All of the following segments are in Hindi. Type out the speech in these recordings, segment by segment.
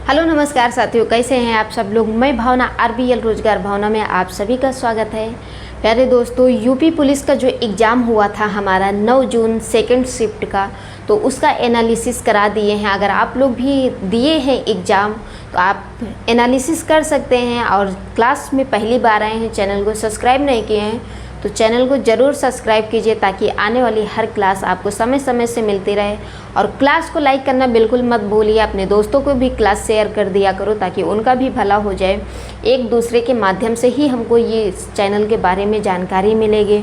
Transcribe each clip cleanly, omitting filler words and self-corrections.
हेलो नमस्कार साथियों, कैसे हैं आप सब लोग। मैं भावना आरबीएल रोजगार भावना में आप सभी का स्वागत है। प्यारे दोस्तों, यूपी पुलिस का जो एग्ज़ाम हुआ था हमारा 9 जून सेकंड शिफ्ट का, तो उसका एनालिसिस करा दिए हैं। अगर आप लोग भी दिए हैं एग्ज़ाम तो आप एनालिसिस कर सकते हैं। और क्लास में पहली बार आए हैं, चैनल को सब्सक्राइब नहीं किए हैं तो चैनल को ज़रूर सब्सक्राइब कीजिए ताकि आने वाली हर क्लास आपको समय समय से मिलती रहे। और क्लास को लाइक करना बिल्कुल मत भूलिए। अपने दोस्तों को भी क्लास शेयर कर दिया करो ताकि उनका भी भला हो जाए। एक दूसरे के माध्यम से ही हमको ये चैनल के बारे में जानकारी मिलेगी।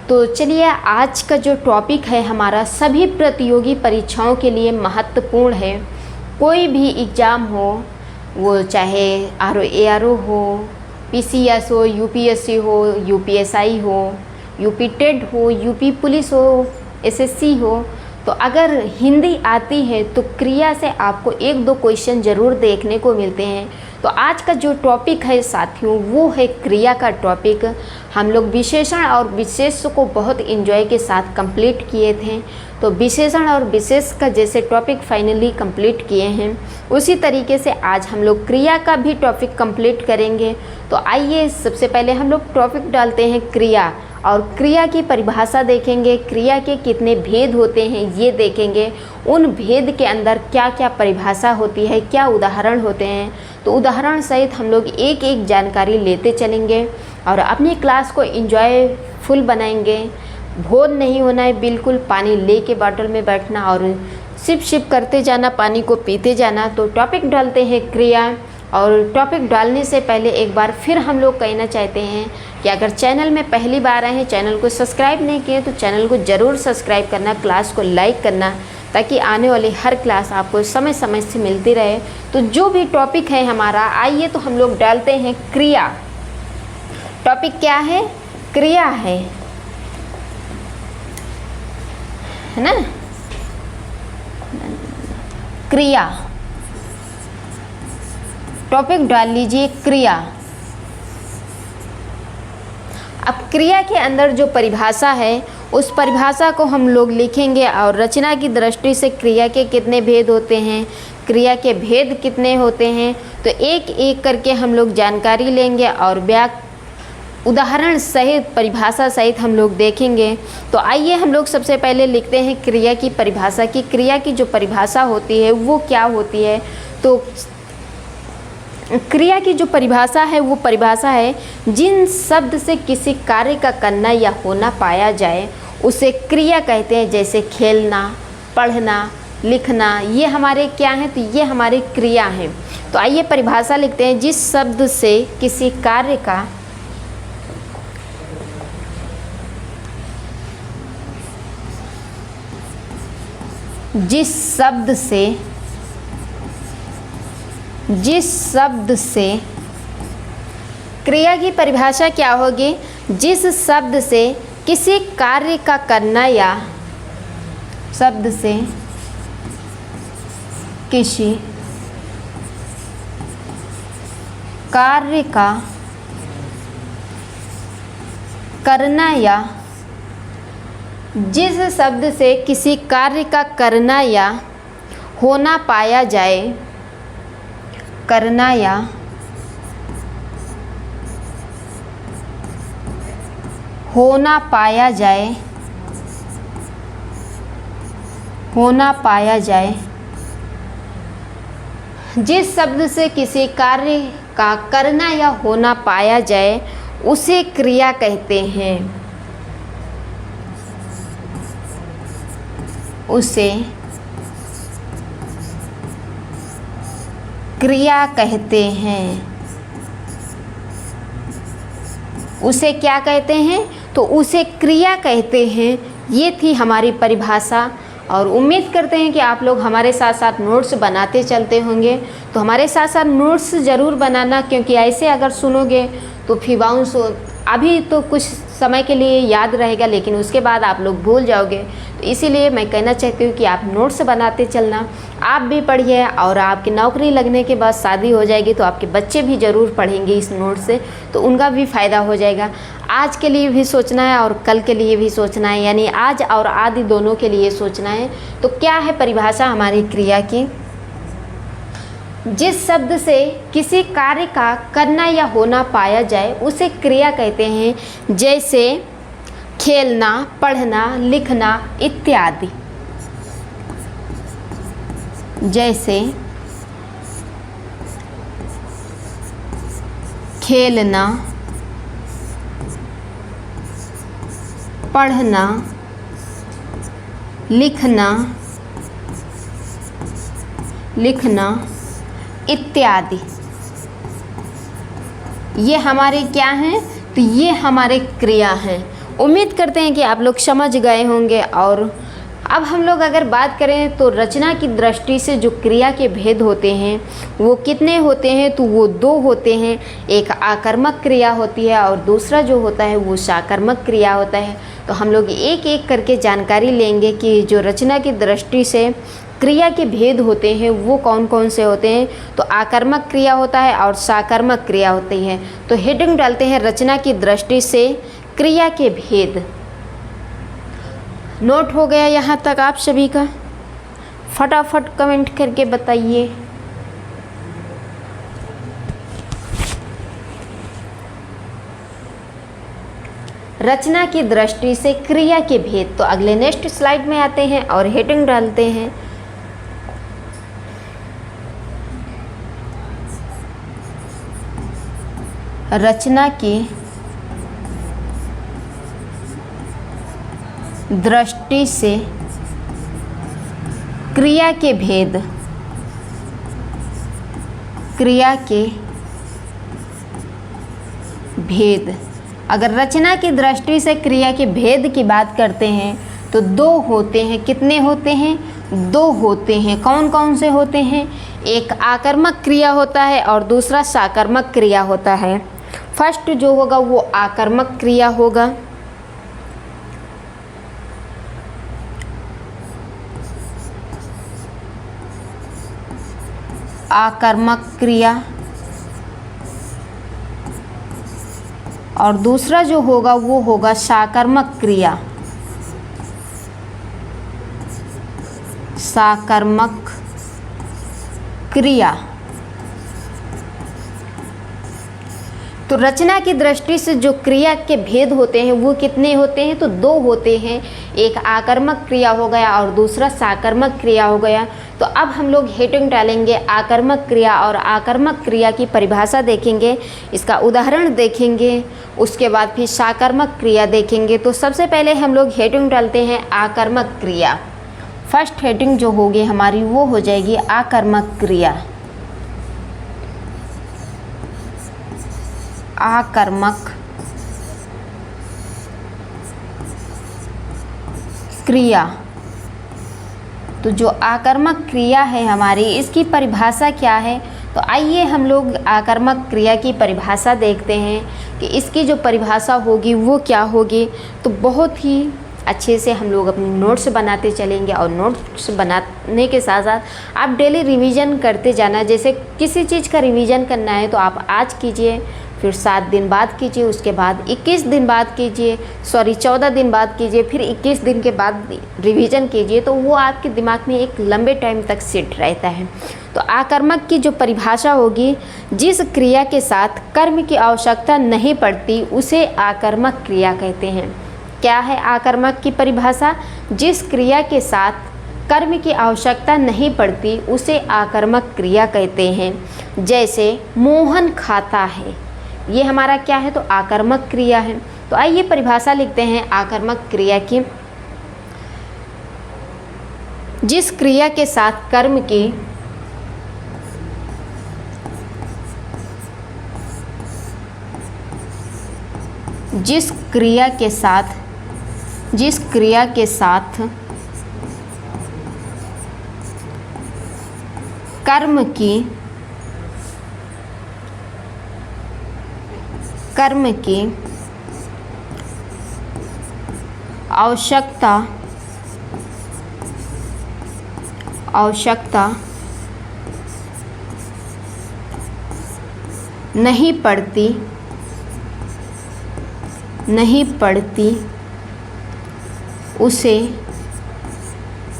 तो चलिए, आज का जो टॉपिक है हमारा सभी प्रतियोगी परीक्षाओं के लिए महत्वपूर्ण है। कोई भी एग्ज़ाम हो, वो चाहे ARO हो, PCS हो, UPSC हो, UPSI हो, यूपी टेट हो, यूपी पुलिस हो, SSC हो, तो अगर हिंदी आती है तो क्रिया से आपको 1-2 क्वेश्चन ज़रूर देखने को मिलते हैं। तो आज का जो टॉपिक है साथियों, वो है क्रिया का टॉपिक। हम लोग विशेषण और विशेष को बहुत एंजॉय के साथ कंप्लीट किए थे। तो विशेषण और विशेष का जैसे टॉपिक फाइनली कंप्लीट किए हैं, उसी तरीके से आज हम लोग क्रिया का भी टॉपिक कंप्लीट करेंगे। तो आइए, सबसे पहले हम लोग टॉपिक डालते हैं क्रिया, और क्रिया की परिभाषा देखेंगे। क्रिया के कितने भेद होते हैं ये देखेंगे। उन भेद के अंदर क्या क्या परिभाषा होती है, क्या उदाहरण होते हैं, तो उदाहरण सहित हम लोग एक एक जानकारी लेते चलेंगे और अपनी क्लास को एंजॉयफुल बनाएंगे। बोर नहीं होना है, बिल्कुल पानी ले के बॉटल में बैठना और सिप सिप करते जाना, पानी को पीते जाना। तो टॉपिक डालते हैं क्रिया। और टॉपिक डालने से पहले एक बार फिर हम लोग कहना चाहते हैं कि अगर चैनल में पहली बार आए हैं, चैनल को सब्सक्राइब नहीं किए तो चैनल को ज़रूर सब्सक्राइब करना, क्लास को लाइक करना ताकि आने वाली हर क्लास आपको समय समय से मिलती रहे। तो जो भी टॉपिक है हमारा, आइए तो हम लोग डालते हैं क्रिया। टॉपिक क्या है? क्रिया है ना। क्रिया टॉपिक डाल लीजिए, क्रिया। अब क्रिया के अंदर जो परिभाषा है उस परिभाषा को हम लोग लिखेंगे और रचना की दृष्टि से क्रिया के कितने भेद होते हैं, क्रिया के भेद कितने होते हैं, तो एक एक करके हम लोग जानकारी लेंगे और उदाहरण सहित, परिभाषा सहित हम लोग देखेंगे। तो आइए हम लोग सबसे पहले लिखते हैं क्रिया की परिभाषा की। क्रिया की जो परिभाषा होती है वो क्या होती है? तो क्रिया की जो परिभाषा है वो परिभाषा है, जिन शब्द से किसी कार्य का करना या होना पाया जाए उसे क्रिया कहते हैं। जैसे खेलना, पढ़ना, लिखना, ये हमारे क्या हैं? तो ये हमारे क्रिया हैं। तो आइए परिभाषा लिखते हैं। जिस शब्द से किसी कार्य का जिस शब्द से क्रिया की परिभाषा क्या होगी? जिस शब्द से किसी कार्य का करना या शब्द से किसी कार्य का करना या जिस शब्द से किसी कार्य का करना या होना पाया जाए, करना या होना पाया जाए, होना पाया जाए। जिस शब्द से किसी कार्य का करना या होना पाया जाए उसे क्रिया कहते हैं। उसे क्रिया कहते हैं। उसे क्या कहते हैं? तो उसे क्रिया कहते हैं। ये थी हमारी परिभाषा। और उम्मीद करते हैं कि आप लोग हमारे साथ साथ नोट्स बनाते चलते होंगे। तो हमारे साथ साथ नोट्स ज़रूर बनाना, क्योंकि ऐसे अगर सुनोगे तो फिर बाउंस अभी तो कुछ समय के लिए याद रहेगा, लेकिन उसके बाद आप लोग भूल जाओगे। तो इसीलिए मैं कहना चाहती हूँ कि आप नोट्स बनाते चलना, आप भी पढ़िए। और आपकी नौकरी लगने के बाद शादी हो जाएगी तो आपके बच्चे भी ज़रूर पढ़ेंगे इस नोट से, तो उनका भी फ़ायदा हो जाएगा। आज के लिए भी सोचना है और कल के लिए भी सोचना है, यानी आज और आदि दोनों के लिए सोचना है। तो क्या है परिभाषा हमारी क्रिया की? जिस शब्द से किसी कार्य का करना या होना पाया जाए उसे क्रिया कहते हैं, जैसे खेलना, पढ़ना, लिखना इत्यादि। जैसे खेलना, पढ़ना, लिखना इत्यादि। ये हमारे क्या हैं? तो ये हमारे क्रिया हैं। उम्मीद करते हैं कि आप लोग समझ गए होंगे। और अब हम लोग अगर बात करें तो रचना की दृष्टि से जो क्रिया के भेद होते हैं वो कितने होते हैं? तो वो दो होते हैं। एक आकर्मक क्रिया होती है और दूसरा जो होता है वो साकर्मक क्रिया होता है। तो हम लोग एक एक करके जानकारी लेंगे कि जो रचना की दृष्टि से क्रिया के भेद होते हैं वो कौन कौन से होते हैं। तो आकर्मक क्रिया होता है और साकर्मक क्रिया होती है। तो हेडिंग डालते हैं रचना की दृष्टि से क्रिया के भेद। नोट हो गया यहाँ तक आप सभी का? फटाफट कमेंट करके बताइए। रचना की दृष्टि से क्रिया के भेद। तो अगले नेक्स्ट स्लाइड में आते हैं और हेडिंग डालते हैं रचना की दृष्टि से क्रिया के भेद। क्रिया के भेद। अगर रचना की दृष्टि से क्रिया के भेद की बात करते हैं तो दो होते हैं। कितने होते हैं? दो होते हैं। कौन कौन से होते हैं? एक आकर्मक क्रिया होता है और दूसरा साकर्मक क्रिया होता है। फर्स्ट जो होगा वो आकर्मक क्रिया होगा। आकर्मक क्रिया। और दूसरा जो होगा वो होगा साकर्मक क्रिया। साकर्मक क्रिया। तो रचना की दृष्टि से जो क्रिया के भेद होते हैं वो कितने होते हैं? तो दो होते हैं। एक आकर्मक क्रिया हो गया और दूसरा साकर्मक क्रिया हो गया। तो अब हम लोग हेडिंग डालेंगे आकर्मक क्रिया और आकर्मक क्रिया की परिभाषा देखेंगे, इसका उदाहरण देखेंगे, उसके बाद फिर साकर्मक क्रिया देखेंगे। तो सबसे पहले हम लोग हेडिंग डालते हैं आकर्मक क्रिया। फर्स्ट हेडिंग जो होगी हमारी वो हो जाएगी आकर्मक क्रिया। आकर्मक क्रिया। तो जो आकर्मक क्रिया है हमारी, इसकी परिभाषा क्या है? तो आइए हम लोग आकर्मक क्रिया की परिभाषा देखते हैं कि इसकी जो परिभाषा होगी वो क्या होगी। तो बहुत ही अच्छे से हम लोग अपने नोट्स बनाते चलेंगे और नोट्स बनाने के साथ साथ आप डेली रिवीजन करते जाना। जैसे किसी चीज़ का रिवीजन करना है तो आप आज कीजिए, फिर 7 दिन बाद कीजिए, उसके बाद 21 दिन बाद कीजिए, 14 दिन बाद कीजिए, फिर 21 दिन के बाद रिवीजन कीजिए। तो वो आपके दिमाग में एक लंबे टाइम तक सेट रहता है। तो आकर्मक की जो परिभाषा होगी, जिस क्रिया के साथ कर्म की आवश्यकता नहीं पड़ती उसे आकर्मक क्रिया कहते हैं। क्या है आकर्मक की परिभाषा? जिस क्रिया के साथ कर्म की आवश्यकता नहीं पड़ती उसे आकर्मक क्रिया कहते हैं। जैसे मोहन खाता है, ये हमारा क्या है? तो आकर्मक क्रिया है। तो आइए परिभाषा लिखते हैं आकर्मक क्रिया की। जिस क्रिया के साथ कर्म की जिस क्रिया के साथ कर्म की आवश्यकता नहीं पड़ती उसे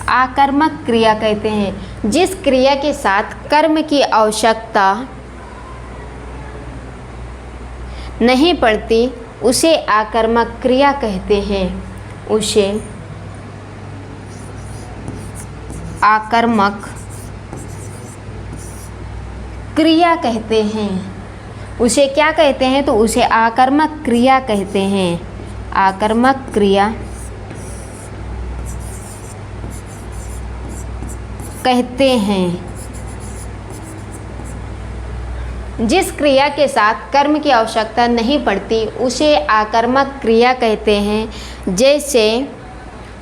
आकर्मक क्रिया कहते हैं। जिस क्रिया के साथ कर्म की आवश्यकता नहीं पड़ती उसे आकर्मक क्रिया कहते हैं। उसे आकर्मक क्रिया कहते हैं। उसे क्या कहते हैं? तो उसे आकर्मक क्रिया कहते हैं। आकर्मक क्रिया कहते हैं। जिस क्रिया के साथ कर्म की आवश्यकता नहीं पड़ती उसे आकर्मक क्रिया कहते हैं। जैसे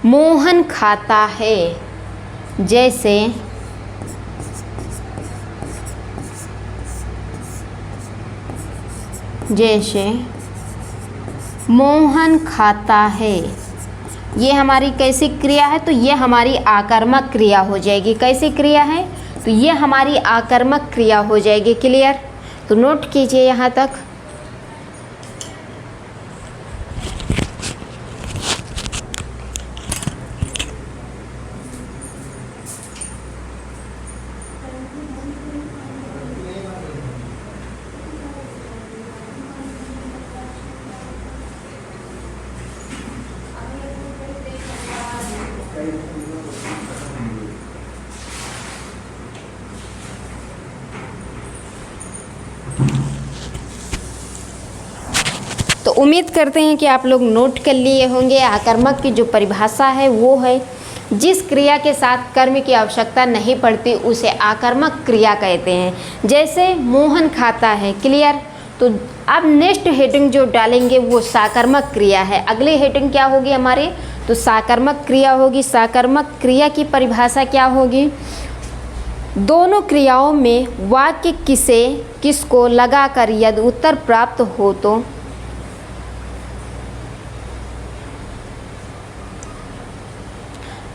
मोहन खाता है, जैसे मोहन खाता है, ये हमारी कैसी क्रिया है? तो ये हमारी आकर्मक क्रिया हो जाएगी। कैसी क्रिया है? तो ये हमारी आकर्मक क्रिया हो जाएगी। क्लियर? तो नोट कीजिए यहाँ तक। तो उम्मीद करते हैं कि आप लोग नोट कर लिए होंगे। आकर्मक की जो परिभाषा है वो है जिस क्रिया के साथ कर्म की आवश्यकता नहीं पड़ती उसे आकर्मक क्रिया कहते हैं। जैसे मोहन खाता है। क्लियर? तो अब नेक्स्ट हेडिंग जो डालेंगे वो साकर्मक क्रिया है। अगली हेडिंग क्या होगी हमारी? तो साकर्मक क्रिया होगी। साकर्मक क्रिया की परिभाषा क्या होगी? दोनों क्रियाओं में वाक्य किसको लगाकर यदि उत्तर प्राप्त हो तो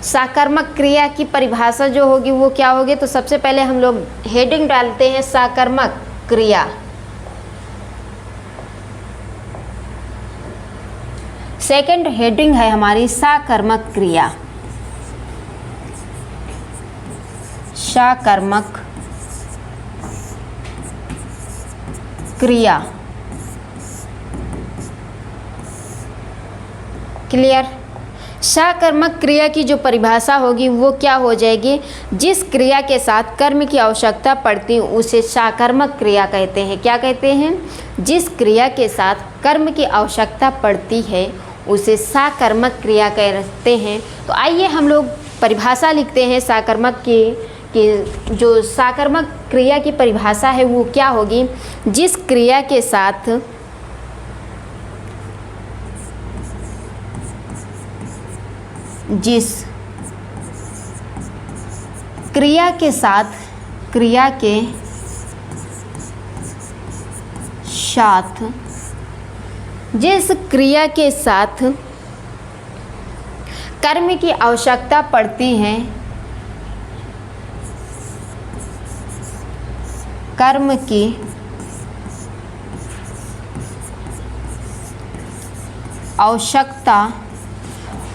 साकर्मक क्रिया की परिभाषा जो होगी वो क्या होगी? तो सबसे पहले हम लोग हेडिंग डालते हैं साकर्मक क्रिया। सेकंड हेडिंग है हमारी साकर्मक क्रिया। साकर्मक क्रिया। क्लियर? साकर्मक क्रिया की जो परिभाषा होगी वो क्या हो जाएगी? जिस क्रिया के साथ कर्म की आवश्यकता पड़ती उसे साकर्मक क्रिया कहते हैं। क्या कहते हैं? जिस क्रिया के साथ कर्म की आवश्यकता पड़ती है उसे साकर्मक क्रिया कहते हैं। तो आइए हम लोग परिभाषा लिखते हैं साकर्मक की जो साकर्मक क्रिया की परिभाषा है वो क्या होगी? जिस क्रिया के साथ जिस क्रिया के साथ कर्म की आवश्यकता पड़ती है, कर्म की आवश्यकता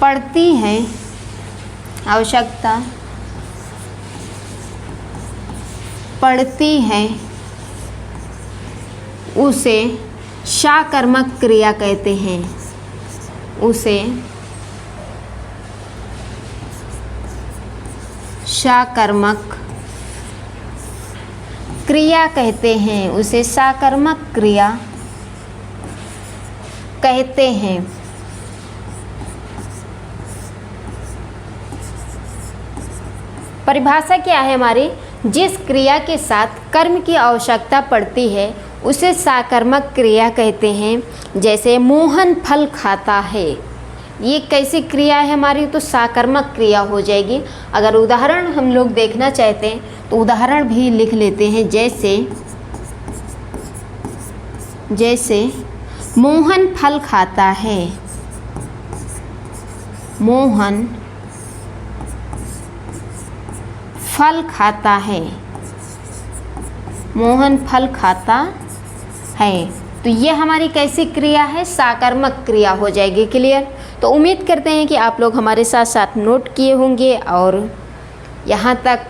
पड़ती है उसे साकर्मक क्रिया कहते हैं। उसे साकर्मक क्रिया कहते हैं। उसे साकर्मक क्रिया कहते हैं। परिभाषा क्या है हमारी? जिस क्रिया के साथ कर्म की आवश्यकता पड़ती है उसे साकर्मक क्रिया कहते हैं। जैसे मोहन फल खाता है, ये कैसी क्रिया है हमारी? तो साकर्मक क्रिया हो जाएगी। अगर उदाहरण हम लोग देखना चाहते हैं तो उदाहरण भी लिख लेते हैं। जैसे मोहन फल खाता है। मोहन फल खाता है। मोहन फल खाता है। तो ये हमारी कैसी क्रिया है? साकर्मक क्रिया हो जाएगी। क्लियर? तो उम्मीद करते हैं कि आप लोग हमारे साथ साथ नोट किए होंगे और यहाँ तक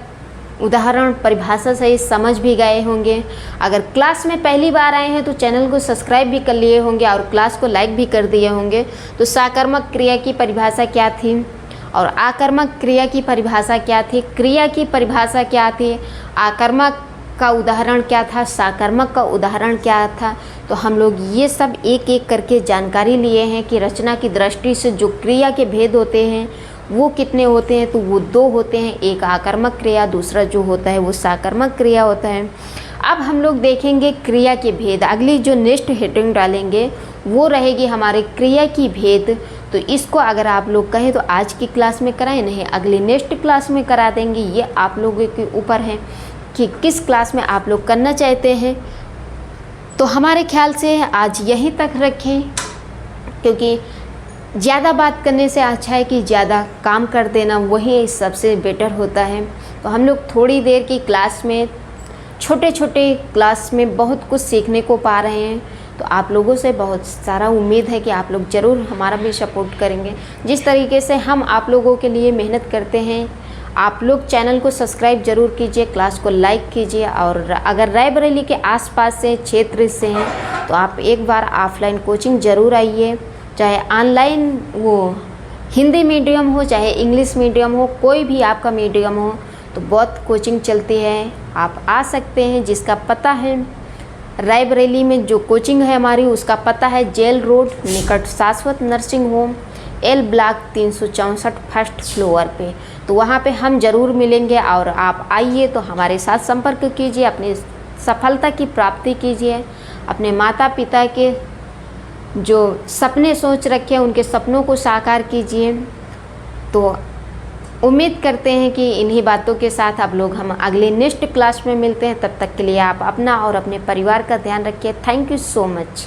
उदाहरण परिभाषा सहित समझ भी गए होंगे। अगर क्लास में पहली बार आए हैं तो चैनल को सब्सक्राइब भी कर लिए होंगे और क्लास को लाइक भी कर दिए होंगे। तो साकर्मक क्रिया की परिभाषा क्या थी और आकर्मक क्रिया की परिभाषा क्या थी, क्रिया की परिभाषा क्या थी, आकर्मक का उदाहरण क्या था, साकर्मक का उदाहरण क्या था, तो हम लोग ये सब एक एक करके जानकारी लिए हैं कि रचना की दृष्टि से जो क्रिया के भेद होते हैं वो कितने होते हैं। तो वो दो होते हैं, एक आकर्मक क्रिया, दूसरा जो होता है वो साकर्मक क्रिया होता है। अब हम लोग देखेंगे क्रिया के भेद। अगली जो नेक्स्ट हेडिंग डालेंगे वो रहेगी हमारे क्रिया की भेद। तो इसको अगर आप लोग कहें तो आज की क्लास में कराएं, नहीं अगली नेक्स्ट क्लास में करा देंगे। ये आप लोगों के ऊपर है कि किस क्लास में आप लोग करना चाहते हैं। तो हमारे ख्याल से आज यहीं तक रखें, क्योंकि ज़्यादा बात करने से अच्छा है कि ज़्यादा काम कर देना, वही सबसे बेटर होता है। तो हम लोग थोड़ी देर की क्लास में, छोटे छोटे क्लास में बहुत कुछ सीखने को पा रहे हैं। तो आप लोगों से बहुत सारा उम्मीद है कि आप लोग ज़रूर हमारा भी सपोर्ट करेंगे। जिस तरीके से हम आप लोगों के लिए मेहनत करते हैं, आप लोग चैनल को सब्सक्राइब जरूर कीजिए, क्लास को लाइक कीजिए। और अगर रायबरेली के आसपास से क्षेत्र से हैं तो आप एक बार ऑफलाइन कोचिंग ज़रूर आइए, चाहे ऑनलाइन वो हिंदी मीडियम हो चाहे इंग्लिश मीडियम हो, कोई भी आपका मीडियम हो, तो बहुत कोचिंग चलती है, आप आ सकते हैं। जिसका पता है रायबरेली में जो कोचिंग है हमारी, उसका पता है जेल रोड निकट शाश्वत nursing home, L block 364 first floor पे। तो वहाँ पे हम ज़रूर मिलेंगे और आप आइए तो हमारे साथ संपर्क कीजिए, अपनी सफलता की प्राप्ति कीजिए, अपने माता पिता के जो सपने सोच रखे हैं उनके सपनों को साकार कीजिए। तो उम्मीद करते हैं कि इन्हीं बातों के साथ आप लोग हम अगले नेक्स्ट क्लास में मिलते हैं। तब तक के लिए आप अपना और अपने परिवार का ध्यान रखिए। Thank you so much.